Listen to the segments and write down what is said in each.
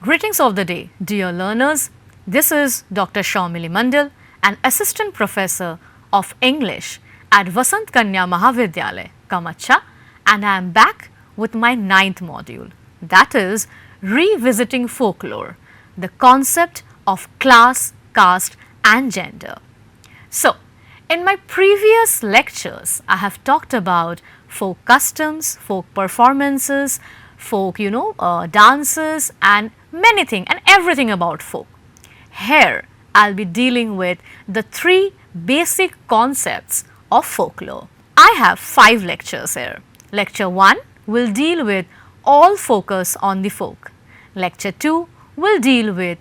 Greetings of the day, dear learners. This is Dr. Shaumili Mandal, an Assistant Professor of English at Vasant Kanya Mahavidyalaya, Kamacha, and I am back with my 9th module, that is Revisiting Folklore, the concept of class, caste and gender. So, in my previous lectures, I have talked about folk customs, folk performances, folk, dances and many things and everything about folk. Here, I will be dealing with the 3 basic concepts of folklore. I have 5 lectures here. Lecture 1 will deal with all focus on the folk. Lecture 2 will deal with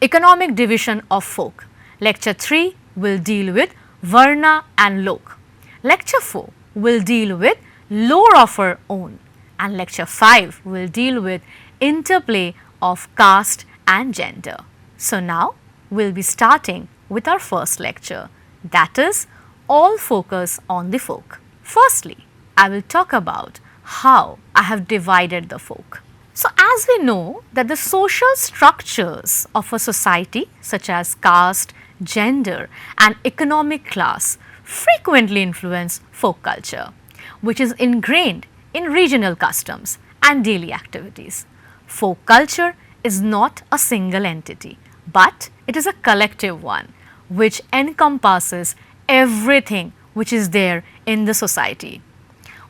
economic division of folk. Lecture 3 will deal with Varna and Lok. Lecture 4 will deal with lore of our own, and lecture 5 will deal with interplay of caste and gender. So now we will be starting with our first lecture, that is all focus on the folk. Firstly, I will talk about how I have divided the folk. So as we know that the social structures of a society such as caste, gender and economic class frequently influence folk culture, which is ingrained in regional customs and daily activities. Folk culture is not a single entity, but it is a collective one which encompasses everything which is there in the society.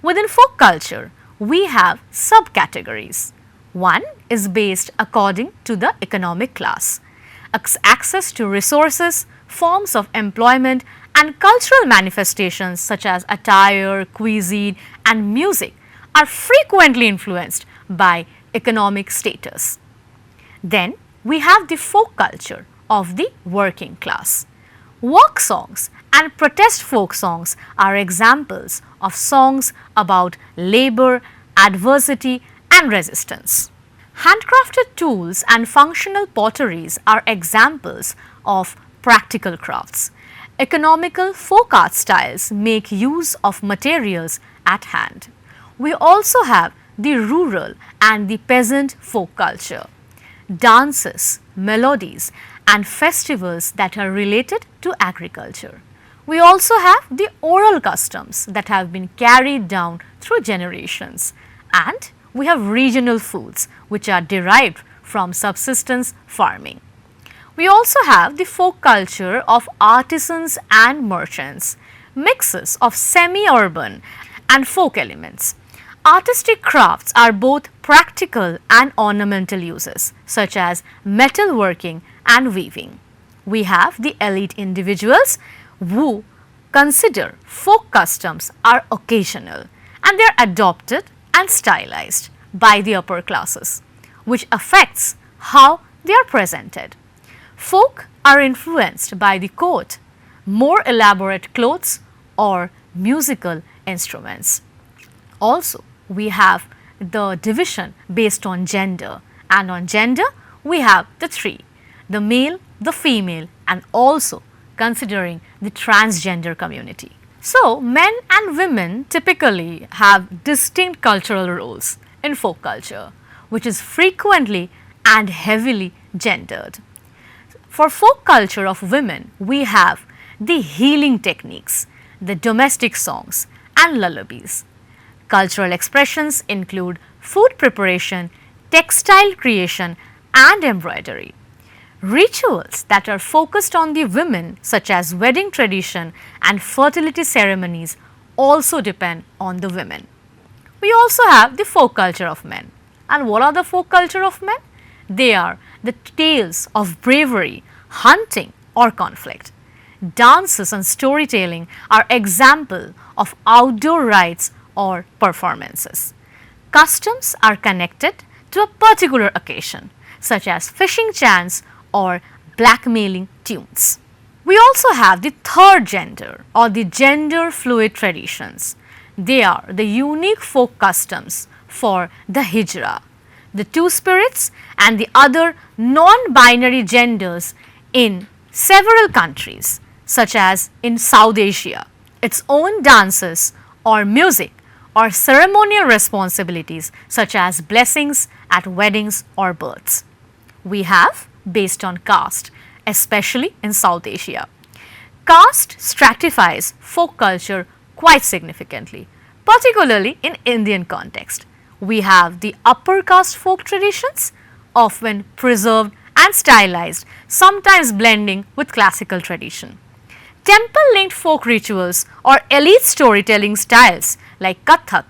Within folk culture, we have subcategories. One is based according to the economic class. Access to resources, forms of employment and cultural manifestations such as attire, cuisine and music are frequently influenced by economic status. Then we have the folk culture of the working class. Work songs and protest folk songs are examples of songs about labor, adversity and resistance. Handcrafted tools and functional potteries are examples of practical crafts. Economical folk art styles make use of materials at hand. We also have the rural and the peasant folk culture, dances, melodies and festivals that are related to agriculture. We also have the oral customs that have been carried down through generations, and we have regional foods which are derived from subsistence farming. We also have the folk culture of artisans and merchants, mixes of semi-urban and folk elements. Artistic crafts are both practical and ornamental uses such as metalworking and weaving. We have the elite individuals who consider folk customs are occasional and they are adopted and stylized by the upper classes, which affects how they are presented. Folk are influenced by the court, more elaborate clothes or musical instruments. Also, we have the division based on gender, and on gender we have the 3, the male, the female and also considering the transgender community. So, men and women typically have distinct cultural roles in folk culture, which is frequently and heavily gendered. For folk culture of women, we have the healing techniques, the domestic songs and lullabies. Cultural expressions include food preparation, textile creation and embroidery. Rituals that are focused on the women such as wedding tradition and fertility ceremonies also depend on the women. We also have the folk culture of men. And what are the folk culture of men? They are the tales of bravery, hunting or conflict. Dances and storytelling are example of outdoor rites or performances. Customs are connected to a particular occasion such as fishing chants or blackmailing tunes. We also have the third gender or the gender fluid traditions. They are the unique folk customs for the hijra, the two spirits and the other non-binary genders in several countries such as in South Asia. Its own dances or music or ceremonial responsibilities such as blessings at weddings or births. we have based on caste, especially in South Asia. Caste stratifies folk culture quite significantly, particularly in Indian context. We have the upper caste folk traditions, often preserved and stylized, sometimes blending with classical tradition. Temple-linked folk rituals or elite storytelling styles like Kathak,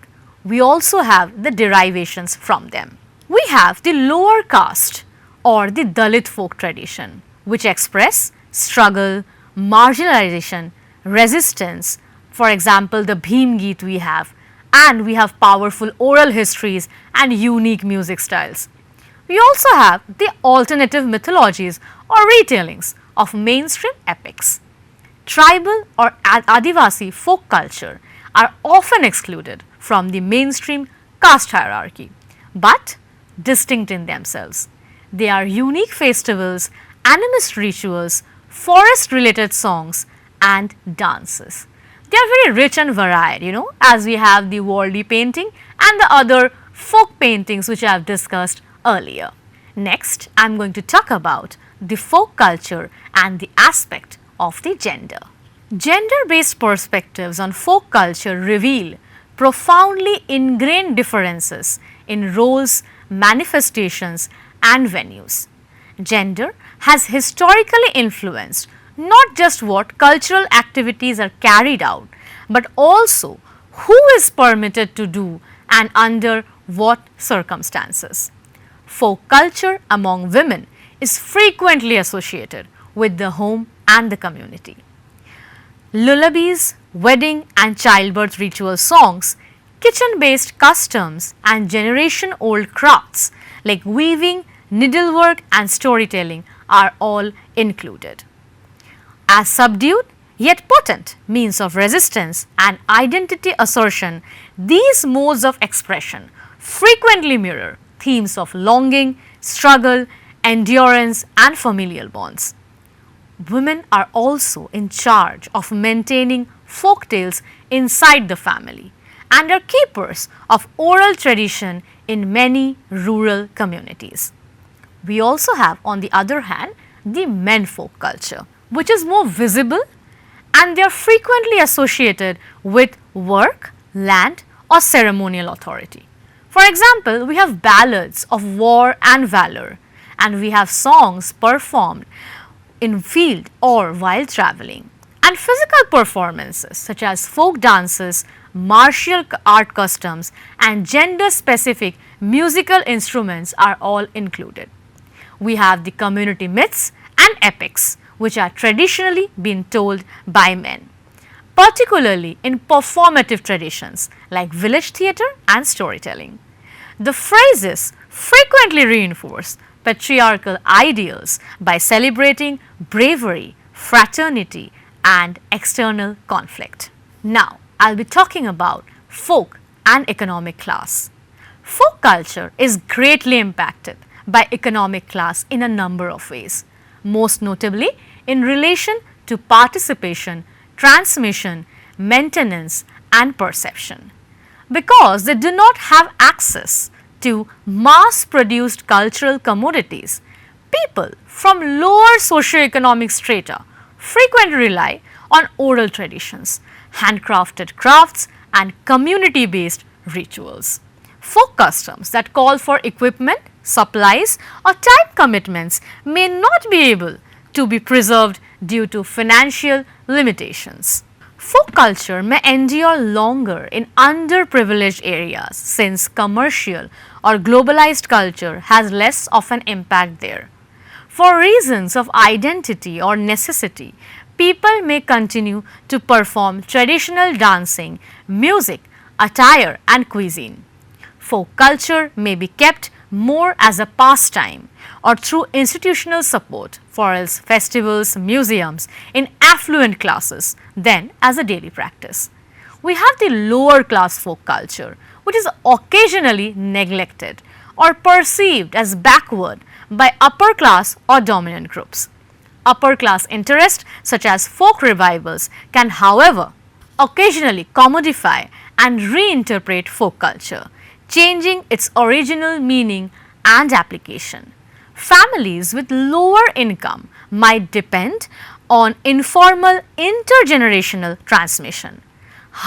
we also have the derivations from them. We have the lower caste or the Dalit folk tradition, which express struggle, marginalization, resistance. For example, the Bhim Geet we have, and we have powerful oral histories and unique music styles. We also have the alternative mythologies or retellings of mainstream epics. Tribal or Adivasi folk culture are often excluded from the mainstream caste hierarchy, but distinct in themselves. They are unique festivals, animist rituals, forest related songs and dances. They are very rich and varied, as we have the Warli painting and the other folk paintings which I have discussed earlier. Next, I am going to talk about the folk culture and the aspect of the gender. Gender-based perspectives on folk culture reveal profoundly ingrained differences in roles, manifestations and venues. Gender has historically influenced not just what cultural activities are carried out, but also who is permitted to do and under what circumstances. Folk culture among women is frequently associated with the home and the community. Lullabies, wedding and childbirth ritual songs, kitchen-based customs and generation-old crafts like weaving, needlework and storytelling are all included. As subdued yet potent means of resistance and identity assertion, these modes of expression frequently mirror themes of longing, struggle, endurance and familial bonds. Women are also in charge of maintaining folk tales inside the family and are keepers of oral tradition in many rural communities. We also have, on the other hand, the men folk culture, which is more visible and they are frequently associated with work, land or ceremonial authority. For example, we have ballads of war and valor, and we have songs performed in field or while traveling, and physical performances such as folk dances, martial art customs and gender specific musical instruments are all included. We have the community myths and epics which are traditionally been told by men, particularly in performative traditions like village theatre and storytelling. The phrases frequently reinforce patriarchal ideals by celebrating bravery, fraternity and external conflict. Now, I will be talking about folk and economic class. Folk culture is greatly impacted by economic class in a number of ways, most notably in relation to participation, transmission, maintenance and perception. Because they do not have access to mass produced cultural commodities, people from lower socioeconomic strata frequently rely on oral traditions, handcrafted crafts and community based rituals. Folk customs that call for equipment, supplies or time commitments may not be able to be preserved due to financial limitations. Folk culture may endure longer in underprivileged areas since commercial or globalized culture has less of an impact there. For reasons of identity or necessity, people may continue to perform traditional dancing, music, attire and cuisine. Folk culture may be kept more as a pastime or through institutional support for its festivals, museums in affluent classes than as a daily practice. We have the lower class folk culture, which is occasionally neglected or perceived as backward by upper class or dominant groups. Upper class interests such as folk revivals can, however, occasionally commodify and reinterpret folk culture, changing its original meaning and application. families with lower income might depend on informal intergenerational transmission.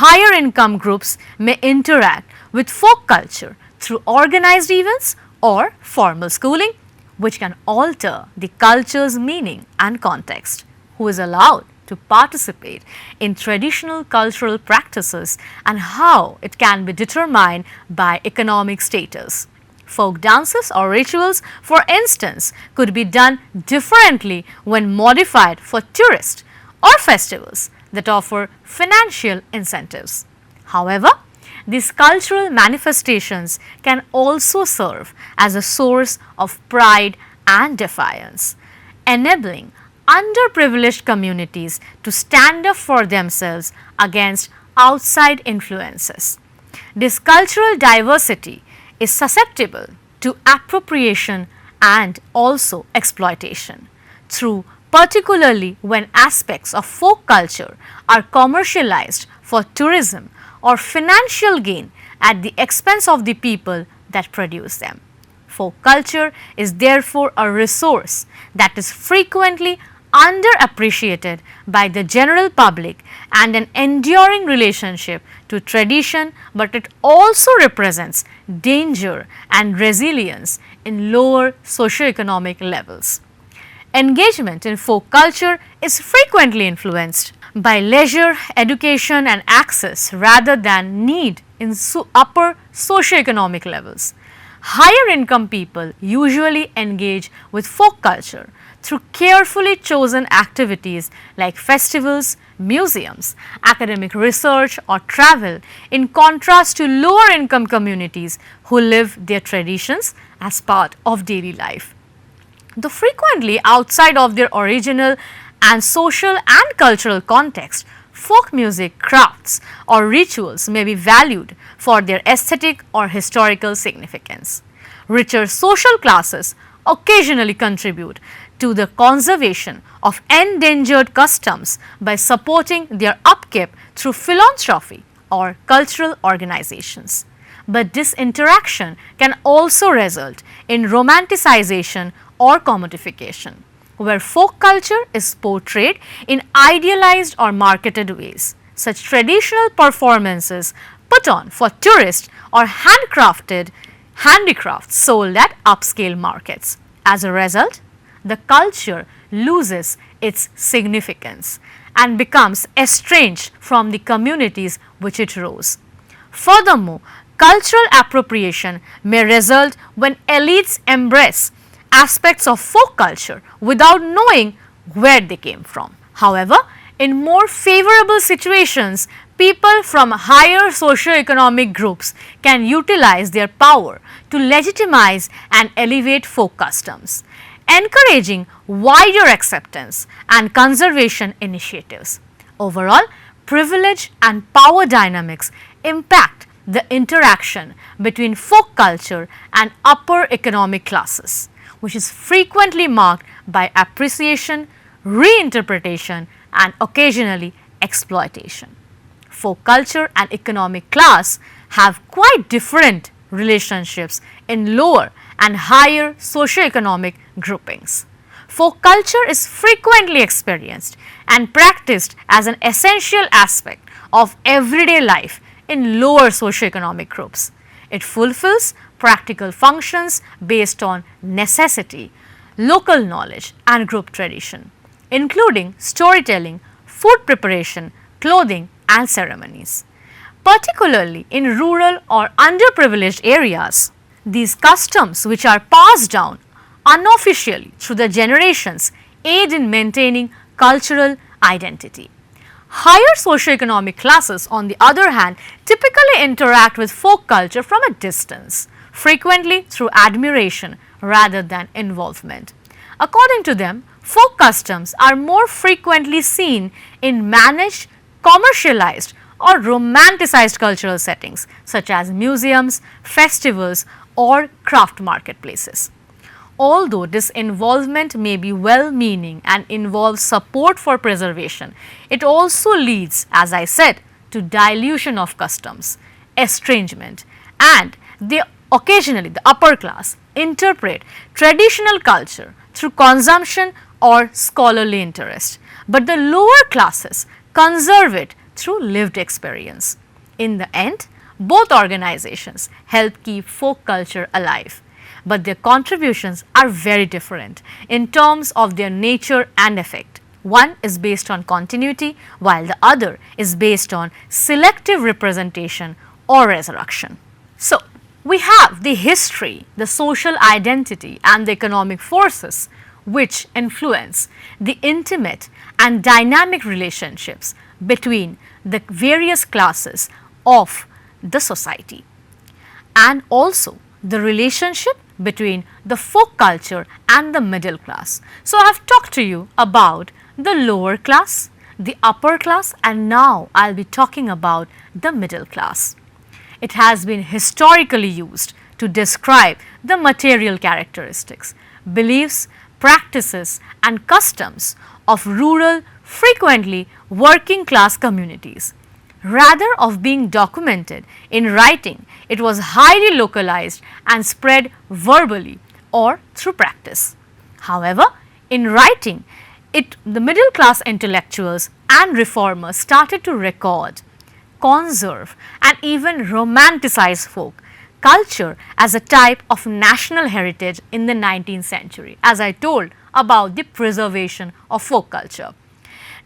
Higher income groups may interact with folk culture through organized events or formal schooling, which can alter the culture's meaning and context. Who is allowed to participate in traditional cultural practices and how it can be determined by economic status. Folk dances or rituals, for instance, could be done differently when modified for tourists or festivals that offer financial incentives. However, these cultural manifestations can also serve as a source of pride and defiance, enabling underprivileged communities to stand up for themselves against outside influences. This cultural diversity is susceptible to appropriation and also exploitation through particularly when aspects of folk culture are commercialized for tourism or financial gain at the expense of the people that produce them. Folk culture is therefore a resource that is frequently underappreciated by the general public and an enduring relationship to tradition, but it also represents danger and resilience in lower socioeconomic levels. Engagement in folk culture is frequently influenced by leisure, education and access rather than need in upper socioeconomic levels. Higher income people usually engage with folk culture through carefully chosen activities like festivals, museums, academic research or travel, in contrast to lower income communities who live their traditions as part of daily life. Though frequently outside of their original and social and cultural context, folk music, crafts or rituals may be valued for their aesthetic or historical significance. Richer social classes occasionally contribute to the conservation of endangered customs by supporting their upkeep through philanthropy or cultural organizations. But this interaction can also result in romanticization or commodification, where folk culture is portrayed in idealized or marketed ways. Such traditional performances put on for tourists or handcrafted handicrafts sold at upscale markets. As a result, the culture loses its significance and becomes estranged from the communities which it rose. Furthermore, cultural appropriation may result when elites embrace aspects of folk culture without knowing where they came from. However, in more favorable situations, people from higher socio-economic groups can utilize their power to legitimize and elevate folk customs, encouraging wider acceptance and conservation initiatives. Overall, privilege and power dynamics impact the interaction between folk culture and upper economic classes, which is frequently marked by appreciation, reinterpretation and occasionally exploitation. Folk culture and economic class have quite different relationships in lower and higher socioeconomic groupings. Folk culture is frequently experienced and practiced as an essential aspect of everyday life in lower socioeconomic groups. It fulfills practical functions based on necessity, local knowledge and group tradition, including storytelling, food preparation, clothing and ceremonies. Particularly in rural or underprivileged areas, these customs, which are passed down unofficially through the generations, aid in maintaining cultural identity. Higher socioeconomic classes, on the other hand, typically interact with folk culture from a distance, frequently through admiration rather than involvement. According to them, folk customs are more frequently seen in managed, commercialized or romanticized cultural settings such as museums, festivals or craft marketplaces. Although this involvement may be well-meaning and involves support for preservation, it also leads, as I said, to dilution of customs, estrangement, and they occasionally the upper class interpret traditional culture through consumption or scholarly interest, but the lower classes conserve it through lived experience. In the end, both organizations help keep folk culture alive, but their contributions are very different in terms of their nature and effect. One is based on continuity, while the other is based on selective representation or resurrection. So, we have the history, the social identity and the economic forces which influence the intimate and dynamic relationships between the various classes of the society, and also the relationship between the folk culture and the middle class. So, I have talked to you about the lower class, the upper class, and now I will be talking about the middle class. It has been historically used to describe the material characteristics, beliefs, practices and customs of rural, frequently working class communities. Rather of being documented in writing, it was highly localized and spread verbally or through practice. However, in writing, the middle class intellectuals and reformers started to record, conserve and even romanticize folk culture as a type of national heritage in the 19th century, as I told about the preservation of folk culture.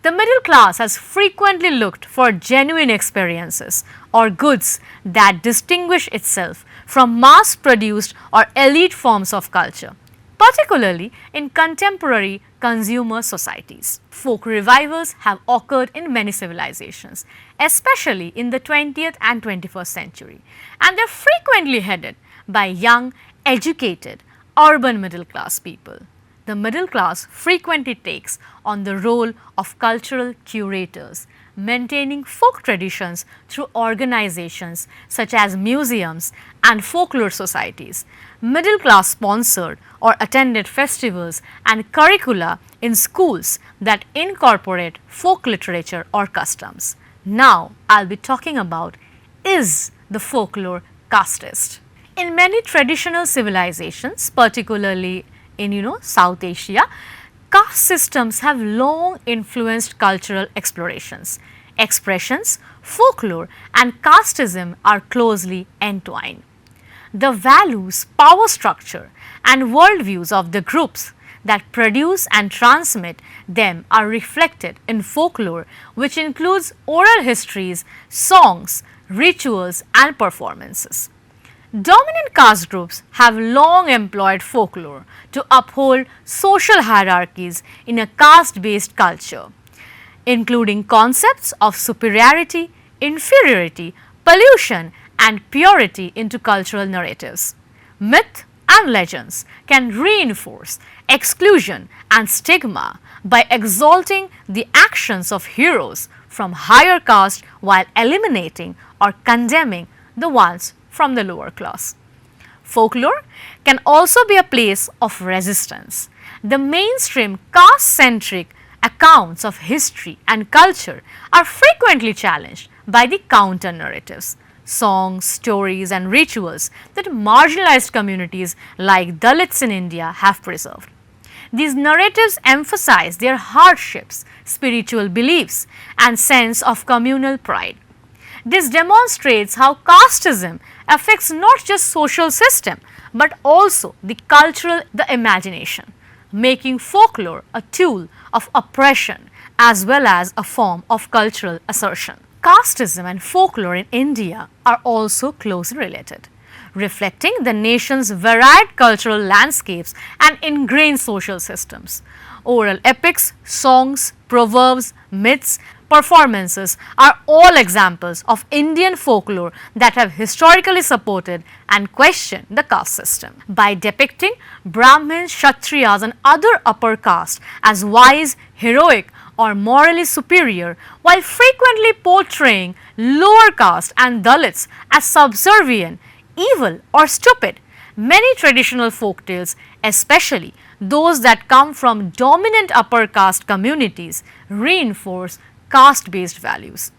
The middle class has frequently looked for genuine experiences or goods that distinguish itself from mass produced or elite forms of culture, particularly in contemporary consumer societies. Folk revivals have occurred in many civilizations, especially in the 20th and 21st century, and they are frequently headed by young, educated, urban middle class people. The middle class frequently takes on the role of cultural curators, maintaining folk traditions through organizations such as museums and folklore societies. Middle class sponsored or attended festivals and curricula in schools that incorporate folk literature or customs. Now, I will be talking about, is the folklore casteist? In many traditional civilizations, particularly in South Asia, caste systems have long influenced cultural explorations. Expressions, folklore and casteism are closely entwined. The values, power structure and worldviews of the groups that produce and transmit them are reflected in folklore, which includes oral histories, songs, rituals and performances. Dominant caste groups have long employed folklore to uphold social hierarchies in a caste-based culture, including concepts of superiority, inferiority, pollution and purity into cultural narratives. Myth and legends can reinforce exclusion and stigma by exalting the actions of heroes from higher caste while eliminating or condemning the ones from the lower class. Folklore can also be a place of resistance. The mainstream caste-centric accounts of history and culture are frequently challenged by the counter narratives, songs, stories and rituals that marginalized communities like Dalits in India have preserved. These narratives emphasize their hardships, spiritual beliefs and sense of communal pride. This demonstrates how casteism affects not just social system but also the imagination, making folklore a tool of oppression as well as a form of cultural assertion. Casteism and folklore in India are also closely related, reflecting the nation's varied cultural landscapes and ingrained social systems. Oral epics, songs, proverbs, myths, performances are all examples of Indian folklore that have historically supported and questioned the caste system. By depicting Brahmins, Kshatriyas and other upper caste as wise, heroic or morally superior, while frequently portraying lower caste and Dalits as subservient, evil or stupid, many traditional folk tales, especially those that come from dominant upper caste communities, reinforce caste-based values.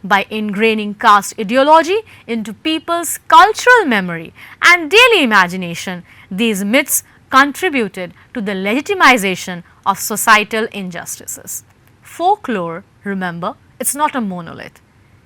By ingraining caste ideology into people's cultural memory and daily imagination, these myths contributed to the legitimization of societal injustices. Folklore, remember, it's not a monolith.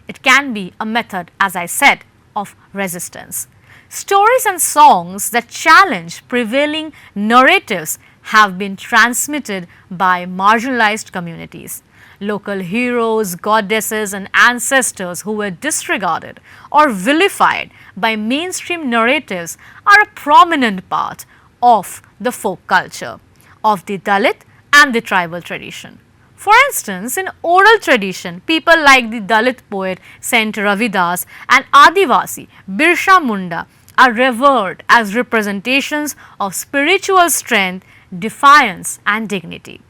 It can be a method, as I said, of resistance. Stories and songs that challenge prevailing narratives have been transmitted by marginalized communities. Local heroes, goddesses, and ancestors who were disregarded or vilified by mainstream narratives are a prominent part of the folk culture of the Dalit and the tribal tradition. For instance, in oral tradition, people like the Dalit poet Sant Ravidas and Adivasi Birsa Munda are revered as representations of spiritual strength, defiance, and dignity.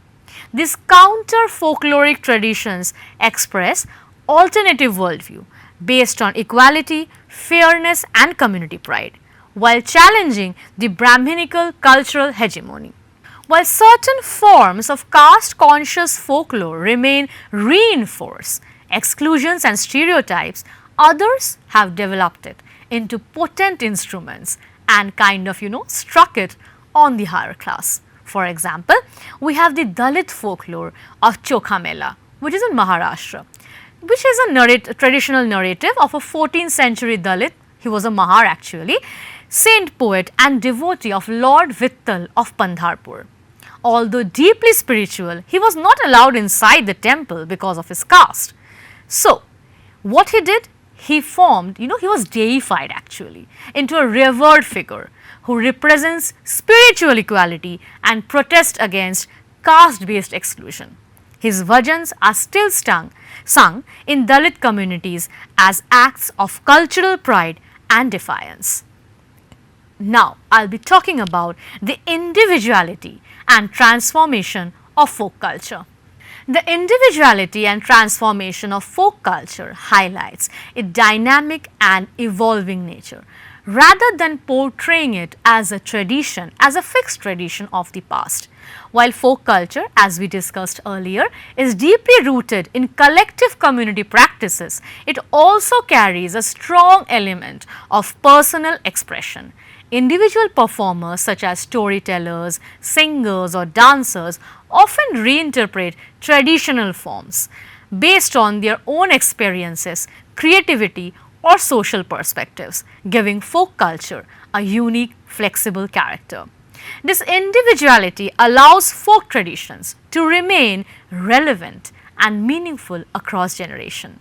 These counter folkloric traditions express alternative worldview based on equality, fairness, and community pride, while challenging the Brahminical cultural hegemony. While certain forms of caste-conscious folklore remain reinforced exclusions and stereotypes, others have developed it into potent instruments and kind of, struck it on the higher class. For example, we have the Dalit folklore of Chokha Mela, which is in Maharashtra, which is a traditional narrative of a 14th century Dalit. He was a Mahar actually, saint poet and devotee of Lord Vittal of Pandharpur. Although deeply spiritual, he was not allowed inside the temple because of his caste. So, what he did? He formed, he was deified actually into a revered figure who represents spiritual equality and protest against caste-based exclusion. His bhajans are still sung in Dalit communities as acts of cultural pride and defiance. Now, I will be talking about the individuality and transformation of folk culture. The individuality and transformation of folk culture highlights its dynamic and evolving nature, rather than portraying it as a tradition, as a fixed tradition of the past. While folk culture, as we discussed earlier, is deeply rooted in collective community practices, it also carries a strong element of personal expression. Individual performers such as storytellers, singers or dancers often reinterpret traditional forms based on their own experiences, creativity or social perspectives, giving folk culture a unique, flexible character. This individuality allows folk traditions to remain relevant and meaningful across generations.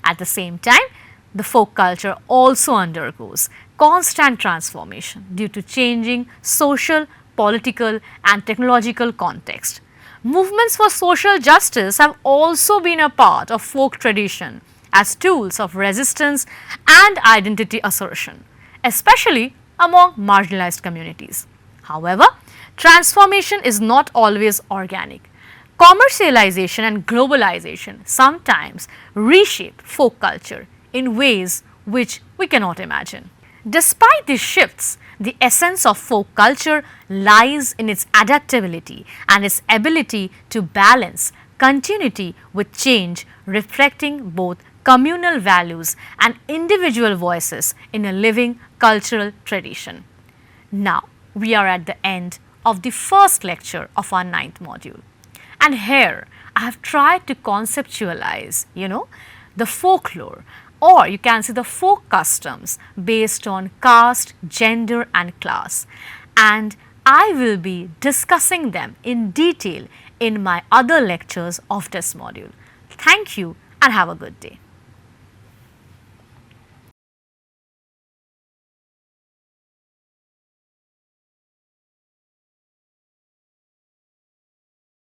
At the same time, the folk culture also undergoes constant transformation due to changing social, political and technological context. Movements for social justice have also been a part of folk tradition as tools of resistance and identity assertion, especially among marginalized communities. However, transformation is not always organic. Commercialization and globalization sometimes reshape folk culture in ways which we cannot imagine. Despite these shifts, the essence of folk culture lies in its adaptability and its ability to balance continuity with change, reflecting both communal values and individual voices in a living cultural tradition. Now, we are at the end of the first lecture of our 9th module. And here, I have tried to conceptualize, the folklore, or you can say the folk customs based on caste, gender and class. And I will be discussing them in detail in my other lectures of this module. Thank you and have a good day.